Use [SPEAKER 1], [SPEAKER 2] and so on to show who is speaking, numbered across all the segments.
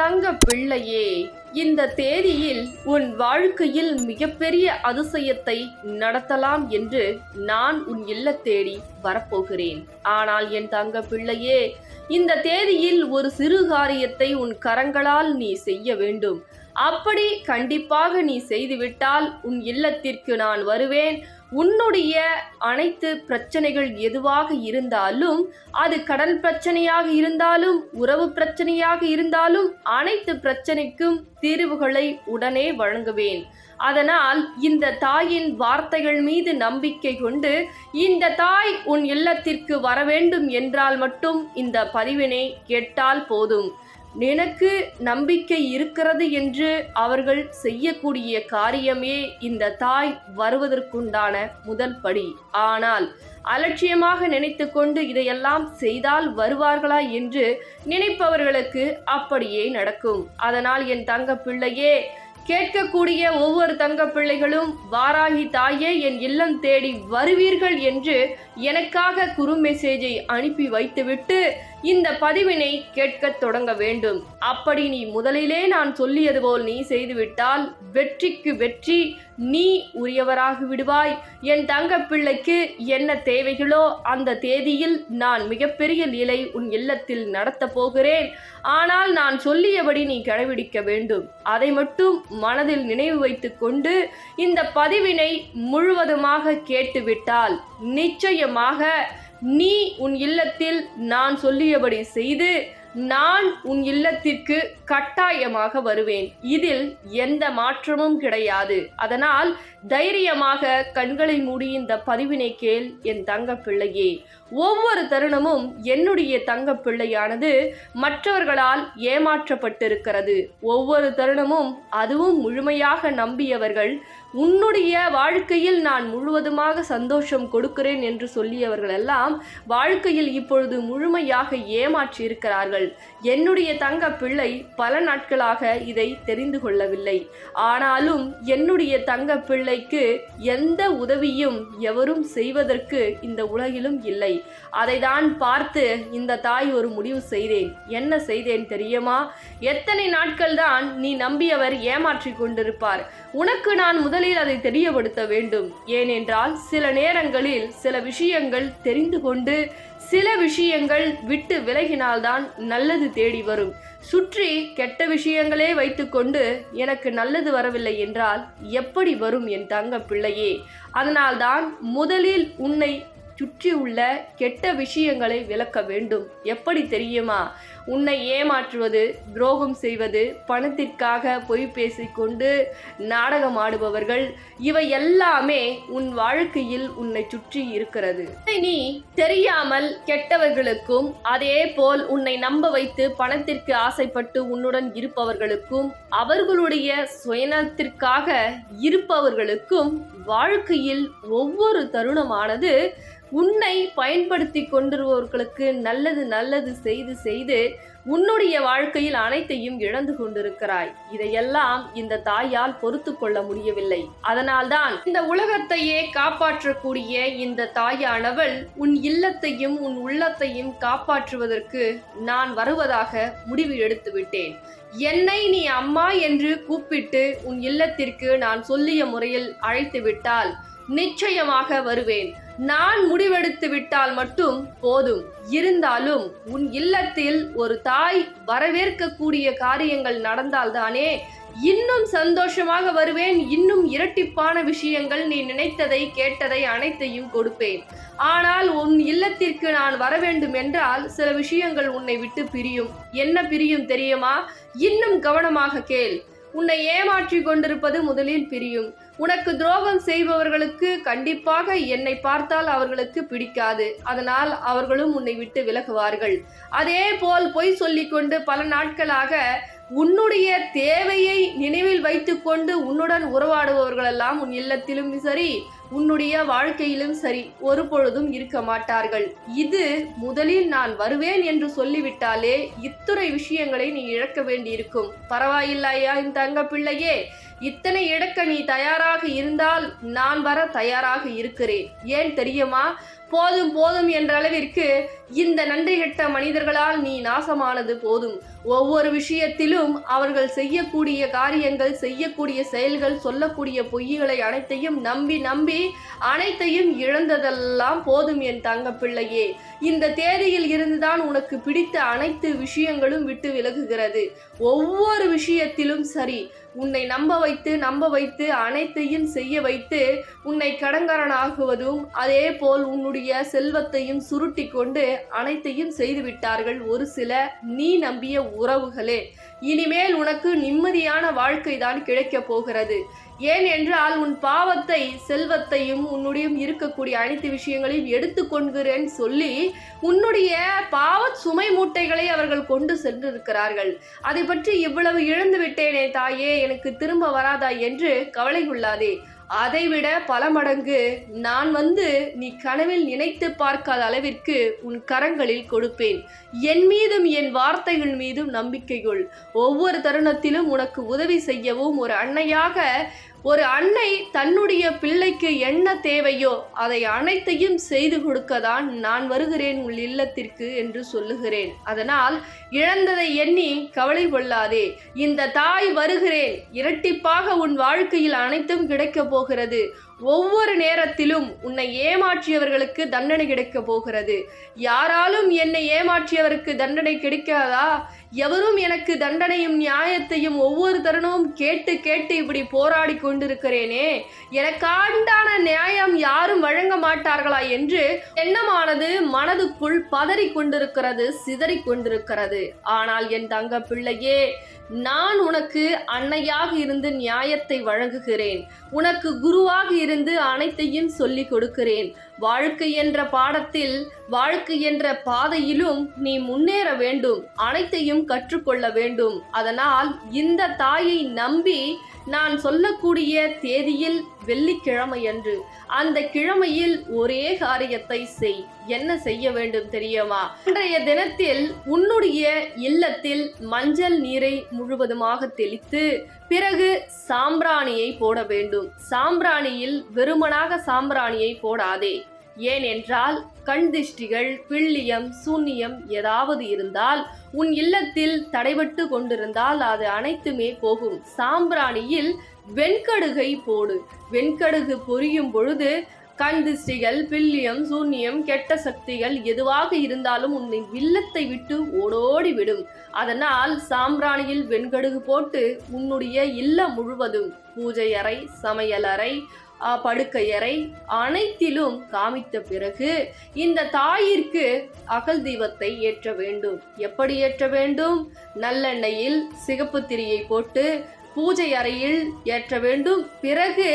[SPEAKER 1] தங்க பிள்ளையே, இந்த தேதியில் உன் வாழ்க்கையில் மிகப்பெரிய அதிசயத்தை நடத்தலாம் என்று நான் உன் இல்லத் தேடி வரப்போகிறேன். ஆனால் என் தங்க பிள்ளையே, இந்த தேதியில் ஒரு சிறு காரியத்தை உன் கரங்களால் நீ செய்ய வேண்டும். அப்படி கண்டிப்பாக நீ செய்துவிட்டால் உன் இல்லத்திற்கு நான் வருவேன். உன்னுடைய அனைத்து பிரச்சனைகள் எதுவாக இருந்தாலும், அது கடன் பிரச்சனையாக இருந்தாலும், உறவு பிரச்சனையாக இருந்தாலும், அனைத்து பிரச்சனைக்கும் தீர்வுகளை உடனே வழங்குவேன். அதனால் இந்த தாயின் வார்த்தைகள் மீது நம்பிக்கை கொண்டு இந்த தாய் உன் இல்லத்திற்கு வர வேண்டும் என்றால் மட்டும் இந்த பதிவினை கேட்டால் போதும். எனக்கு நம்பிக்கை இருக்கிறது என்று அவர்கள் செய்யக்கூடிய காரியமே இந்த தாய் வருவதற்குண்டான முதல் படி. ஆனால் அலட்சியமாக நினைத்து கொண்டு இதையெல்லாம் செய்தால் வருவார்களா என்று நினைப்பவர்களுக்கு அப்படியே நடக்கும். அதனால் என் தங்க பிள்ளையே, கேட்கக்கூடிய ஒவ்வொரு தங்க பிள்ளைகளும் வாராகி தாயே என் இல்லம் தேடி வருவீர்கள் என்று எனக்காக குறு மெசேஜை அனுப்பி வைத்துவிட்டு இந்த பதிவினை கேட்கத் தொடங்க வேண்டும். அப்படி நீ முதலிலே நான் சொல்லியது போல் நீ செய்துவிட்டால் வெற்றிக்கு வெற்றி நீ உரியவராகி விடுவாய். என் தங்க பிள்ளைக்கு என்ன தேவைகளோ அந்த தேதியில் நான் மிகப்பெரிய லீலை உன் இல்லத்தில் நடத்தப் போகிறேன். ஆனால் நான் சொல்லியபடி நீ கடைபிடிக்க வேண்டும். அதை மட்டும் மனதில் நினைவு வைத்துக் கொண்டு இந்த பதிவினை முழுவதுமாக கேட்டுவிட்டால் நிச்சயமாக நீ உன் இல்லத்தில் நான் சொல்லியபடி செய்து நான் உன் இல்லத்திற்கு கட்டாயமாக வருவேன். இதில் எந்த மாற்றமும் கிடையாது. அதனால் தைரியமாக கண்களை மூடி இந்த பதிவினை கேள் என் தங்க பிள்ளையே. ஒவ்வொரு தருணமும் என்னுடைய தங்க பிள்ளையானது மற்றவர்களால் ஏமாற்றப்பட்டிருக்கிறது. ஒவ்வொரு தருணமும் அதுவும் முழுமையாக நம்பியவர்கள், உன்னுடைய வாழ்க்கையில் நான் முழுவதுமாக சந்தோஷம் கொடுக்கிறேன் என்று சொல்லியவர்கள் எல்லாம் வாழ்க்கையில் இப்பொழுது முழுமையாக ஏமாற்றி இருக்கிறார்கள். என்னுடைய தங்க பிள்ளை பல நாட்களாக இதை தெரிந்து கொள்ளவில்லை. ஆனாலும் என்னுடைய தங்க பிள்ளைக்கு எந்த உதவியும் எவரும் செய்வதற்கு இந்த உலகிலும் இல்லை. அதை தான் பார்த்து இந்த தாய் ஒரு முடிவு செய்தேன். என்ன செய்தேன் தெரியுமா? எத்தனை நாட்கள் தான் நீ நம்பியவர் ஏமாற்றி கொண்டிருப்பார். உனக்கு நான் முதலில் அதை தெரியப்படுத்த வேண்டும். ஏனென்றால் சில நேரங்களில் சில விஷயங்கள் தெரிந்து கொண்டு சில விஷயங்கள் விட்டு விலகினால்தான் நல்லது தேடி வரும். சுற்றி கெட்ட விஷயங்களே வைத்துக்கொண்டு எனக்கு நல்லது வரவில்லை என்றால் எப்படி வரும் என் தங்க பிள்ளையே? அதனால்தான் முதலில் உன்னை சுற்றி உள்ள கெட்ட விஷயங்களை விலக்க வேண்டும். எப்படி தெரியுமா? உன்னை ஏமாற்றுவது, துரோகம் செய்வது, பணத்திற்காக பொய் பேசிக்கொண்டு நாடகம் ஆடுபவர்கள், இவை எல்லாமே உன் வாழ்க்கையில் உன்னை சுற்றி இருக்கிறது. நீ தெரியாமல் கெட்டவர்களுக்கும் அதே போல் உன்னை நம்ப வைத்து பணத்திற்கு ஆசைப்பட்டு உன்னுடன் இருப்பவர்களுக்கும் அவர்களுடைய சுயநலத்திற்காக இருப்பவர்களுக்கும் வாழ்க்கையில் ஒவ்வொரு தருணமானது உன்னை பயன்படுத்தி கொண்டிருப்பவர்களுக்கு நல்லது நல்லது செய்து செய்து உன்னுடைய வாழ்க்கையில் அனைத்தையும் இழந்து கொண்டிருக்கிறாய். இதையெல்லாம் இந்த தாயால் பொறுத்து கொள்ள முடியவில்லை. அதனால்தான் இந்த உலகத்தையே காப்பாற்றக்கூடிய இந்த தாயானவள் உன் இல்லத்தையும் உன் உள்ளத்தையும் காப்பாற்றுவதற்கு நான் வருவதாக முடிவு எடுத்து விட்டேன். என்னை நீ அம்மா என்று கூப்பிட்டு உன் இல்லத்திற்கு நான் சொல்லிய முறையில் அழைத்து விட்டால் நிச்சயமாக வருவேன். நான் முடிவெடுத்து விட்டால் மட்டும் போதும். இருந்தாலும் உன் இல்லத்தில் ஒரு தாய் வரவேற்கக்கூடிய காரியங்கள் நடந்தால்தானே இன்னும் சந்தோஷமாக வருவேன். இன்னும் இரட்டிப்பான விஷயங்கள், நீ நினைத்ததை கேட்டதை அனைத்தையும் கொடுப்பேன். ஆனால் உன் இல்லத்திற்கு நான் வர வேண்டும் என்றால் சில விஷயங்கள் உன்னை விட்டு பிரியும். என்ன பிரியும் தெரியுமா? இன்னும் கவனமாக கேள். உன்னை ஏமாற்றி கொண்டிருப்பது முதலில் பிரியும். உனக்கு துரோகம் செய்பவர்களுக்கு கண்டிப்பாக என்னை பார்த்தால் அவர்களுக்கு பிடிக்காது. அதனால் அவர்களும் உன்னை விட்டு விலகுவார்கள். அதே போல் பொய் சொல்லிக்கொண்டு பல நாட்களாக உன்னுடைய தேவையை நினைவில் வைத்துக்கொண்டு உன்னுடன் உறவாடுபவர்களெல்லாம் உன் இல்லத்திலும் சரி உன்னுடைய வாழ்க்கையிலும் சரி ஒரு பொழுதும் இருக்க மாட்டார்கள். இது முதலில் நான் வருவேன் என்று சொல்லிவிட்டாலே இத்துணை விஷயங்களை நீ இழக்க வேண்டியிருக்கும். பரவாயில்லையா என் தங்க பிள்ளையே? இத்தனை இழக்க நீ தயாராக இருந்தால் நான் வர தயாராக இருக்கிறேன். ஏன் தெரியுமா? போதும் போதும் என்ற அளவிற்கு இந்த நன்றிகெட்ட மனிதர்களால் நீ நாசமானது போதும். ஒவ்வொரு விஷயத்திலும் அவர்கள் செய்யக்கூடிய காரியங்கள், செய்யக்கூடிய செயல்கள், சொல்லக்கூடிய பொய்களை அனைத்தையும் நம்பி நம்பி அனைத்தையும் இழந்ததெல்லாம் போதும் என் தங்க பிள்ளையே. இந்த தேதியில் இருந்துதான் உனக்கு பிடித்த அனைத்து விஷயங்களும் விட்டு விலகுகிறது. ஒவ்வொரு விஷயத்திலும் சரி, உன்னை நம்ப வைத்து அனைத்தையும் செய்ய வைத்து உன்னை கடன்காரனாகுவதும், அதே போல் உன்னுடைய செல்வத்தையும் சுருட்டி கொண்டு அனைத்தையும் செய்துவிட்டார்கள் ஒரு சில நீ நம்பிய உறவுகளே. இனிமேல் உனக்கு நிம்மதியான வாழ்க்கை தான் கிடைக்கப் போகிறது. ஏன் என்றால் உன் பாவத்தை, செல்வத்தையும் உன்னுடைய இருக்கக்கூடிய அனைத்து விஷயங்களையும் எடுத்துக்கொள்கிறேன் சொல்லி உன்னுடைய பாவ சுமை மூட்டைகளை அவர்கள் கொண்டு சென்றிருக்கிறார்கள். அதை பற்றி இவ்வளவு இழந்து விட்டேனே தாயே, எனக்கு திரும்ப வராதா என்று கவலை கொள்ளாதே. அதைவிட பல மடங்கு நான் நீ கனவில் நினைத்து பார்க்காத அளவிற்கு உன் கரங்களில் கொடுப்பேன். என் மீதும் என் வார்த்தைகள் மீதும் நம்பிக்கை கொள். ஒவ்வொரு தருணத்திலும் உனக்கு உதவி செய்யவும் ஒரு அன்னை தன்னுடைய பிள்ளைக்கு என்ன தேவையோ அதை அனைத்தையும் செய்து கொடுக்கதான் நான் வருகிறேன் உன் இல்லத்திற்கு என்று சொல்லுகிறேன். அதனால் இழந்ததை எண்ணி கவலை கொள்ளாதே. இந்த தாய் வருகிறேன், இரட்டிப்பாக உன் வாழ்க்கையில் அனைத்தும் கிடைக்கப் போகிறது. ஒவ்வொரு நேரத்திலும் உன்னை ஏமாற்றியவர்களுக்கு தண்டனை கிடைக்கப் போகிறது. யாராலும் என்னை ஏமாற்றியவருக்கு தண்டனை கிடைக்காதா? எவரும் எனக்கு தண்டனையும் நியாயத்தையும் ஒவ்வொரு தருணமும் கேட்டு கேட்டு இப்படி போராடி கொண்டிருக்கிறேனே, எனக்காண்டான நியாயம் யாரும் வழங்க மாட்டார்களா என்று எண்ணமானது மனதுக்குள் பதறி கொண்டிருக்கிறது, சிதறி கொண்டிருக்கிறது. ஆனால் என் தங்க பிள்ளையே, நான் உனக்கு அன்னையாக இருந்து நியாயத்தை வழங்குகிறேன். உனக்கு குருவாக இருந்து அனைத்தையும் சொல்லிக் கொடுக்கிறேன். வாழ்க்கை என்ற பாடத்தில், வாழ்க்கை என்ற பாதையிலும் நீ முன்னேற வேண்டும், அனைத்தையும் கற்றுக்கொள்ள வேண்டும். அதனால் இந்த தாயை நம்பி நான் சொல்லக்கூடிய தேதியில் வெள்ளிக்கிழமையன்று அந்த கிழமையில் ஒரே காரியத்தை செய். என்ன செய்ய வேண்டும் தெரியுமா? இன்றைய தினத்தில் உன்னுடைய இல்லத்தில் மஞ்சள் நீரை முழுவதுமாக தெளித்து பிறகு சாம்பிராணியை போட வேண்டும். சாம்பிராணியில் வெறுமனாக சாம்பிராணியை போடாதே. ஏனென்றால் கண் திஷ்டிகள், பிள்ளியம், சூன்யம் ஏதாவது இருந்தால், உன் இல்லத்தில் தடைபட்டு கொண்டிருந்தால் அது அனைத்துமே போகும். சாம்பிராணியில் வெண்கடுகை போடு. வெண்கடுகு பொரியும் பொழுது கண் திஷ்டிகள், பில்லியம், சூன்யம், கெட்ட சக்திகள் எதுவாக இருந்தாலும் உன்னை இல்லத்தை விட்டு ஓடோடி விடும். அதனால் சாம்பிராணியில் வெண்கடுகு போட்டு உன்னுடைய இல்லம் முழுவதும், பூஜை அறை, சமையலறை, படுக்கையறை அனைத்திலும் காமித்த பிறகு இந்த தாயிற்கு அகல் தீபத்தை ஏற்ற வேண்டும். எப்படி ஏற்ற வேண்டும்? நல்லெண்ணெயில் சிகப்பு திரியை போட்டு பூஜை அறையில் ஏற்ற வேண்டும். பிறகு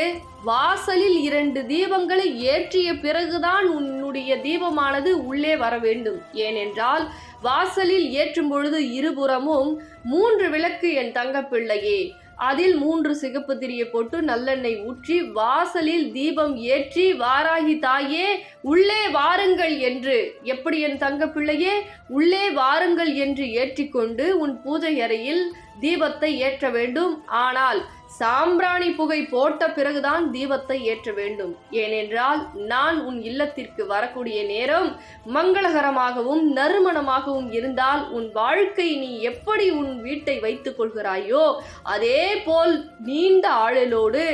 [SPEAKER 1] வாசலில் 2 தீபங்களை ஏற்றிய பிறகுதான் உன்னுடைய தீபமானது உள்ளே வர வேண்டும். ஏனென்றால் வாசலில் ஏற்றும் பொழுது இருபுறமும் 3 விளக்கு என் தங்க பிள்ளையே. அதில் 3 சிகப்பு திரியை போட்டு நல்லெண்ணெய் ஊற்றி வாசலில் தீபம் ஏற்றி, வாராகி தாயே உள்ளே வாருங்கள் என்று, எப்படி என் தங்க பிள்ளையே, உள்ளே வாருங்கள் என்று ஏற்றிக்கொண்டு உன் பூஜை அறையில் தீபத்தை ஏற்ற வேண்டும். ஆனால் சாம்பிராணி புகை போட்ட பிறகுதான் தீபத்தை ஏற்ற வேண்டும். ஏனென்றால் நான் உன் இல்லத்திற்கு வரக்கூடிய நேரம் மங்களகரமாகவும் நறுமணமாகவும் இருந்தால் உன் வாழ்க்கை நீ எப்படி உன் வீட்டை வைத்துக் கொள்கிறாயோ அதே போல் நீண்ட ஆழலோடு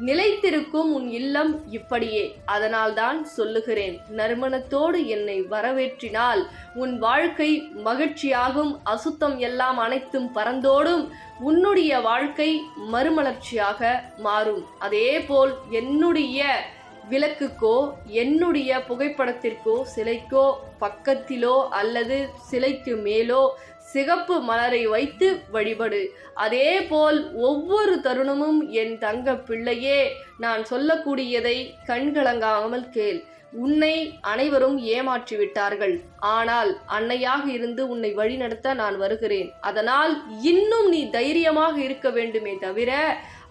[SPEAKER 1] நிலைத்திருக்கும் உன் இல்லம் இப்படியே. அதனால் தான் சொல்லுகிறேன், நறுமணத்தோடு என்னை வரவேற்றினால் உன் வாழ்க்கை மகிழ்ச்சியாகும். அசுத்தம் எல்லாம் அனைத்தும் பறந்தோடும். உன்னுடைய வாழ்க்கை மறுமலர்ச்சியாக மாறும். அதே போல் என்னுடைய விளக்குக்கோ, என்னுடைய புகைப்படத்திற்கோ, சிலைக்கோ பக்கத்திலோ அல்லது சிலைக்கு மேலோ சிகப்பு மலரை வைத்து வழிபடு. அதே போல் ஒவ்வொரு தருணமும் என் தங்க பிள்ளையே, நான் சொல்லக்கூடியதை கண்கலங்காமல் கேள். உன்னை அனைவரும் ஏமாற்றிவிட்டார்கள். ஆனால் அன்னையாக இருந்து உன்னை வழிநடத்த நான் வருகிறேன். அதனால் இன்னும் நீ தைரியமாக இருக்க வேண்டுமே தவிர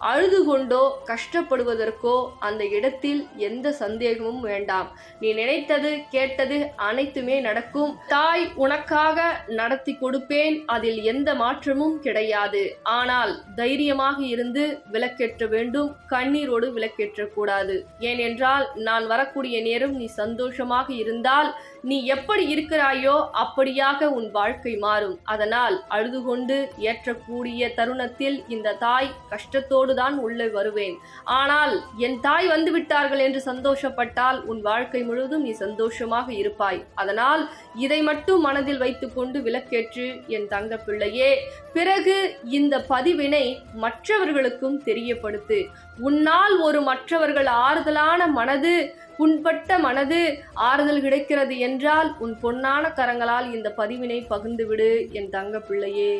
[SPEAKER 1] அழுது கொண்டோ கஷ்டப்படுவதற்கோ அந்த இடத்தில் எந்த சந்தேகமும் வேண்டாம். நீ நினைத்தது கேட்டது அனைத்துமே நடக்கும். தாய் உனக்காக நடத்தி கொடுப்பேன், அதில் எந்த மாற்றமும் கிடையாது. ஆனால் தைரியமாக இருந்து விளக்கேற்ற வேண்டும், கண்ணீரோடு விளக்கேற்றக்கூடாது. ஏனென்றால் நான் வரக்கூடிய நேரம் நீ சந்தோஷமாக இருந்தால் நீ எப்படி இருக்கிறாயோ அப்படியாக உன் வாழ்க்கை மாறும். அதனால் அழுது கொண்டு ஏற்றக்கூடிய தருணத்தில் இந்த தாய் கஷ்டத்தோடு தான் உள்ளே வருவேன். ஆனால் என் தாய் வந்து விட்டார்கள் என்று சந்தோஷப்பட்டால் உன் வாழ்க்கை முழுவதும் நீ சந்தோஷமாக இருப்பாய். அதனால் இதை மட்டும் மனதில் வைத்துக்கொண்டு விளக்கேற்று என் தங்க பிள்ளையே. பிறகு இந்த பதிவினை மற்றவர்களுக்கும் தெரியப்படுத்து. உன்னால் ஒரு மற்றவர்கள் ஆறுதலான மனது, புண்பட்ட மனது ஆறுதல் கிடைக்கிறது என்றால் உன் பொன்னான கரங்களால் இந்த பதிவினை பகிர்ந்துவிடு என் தங்க பிள்ளையே.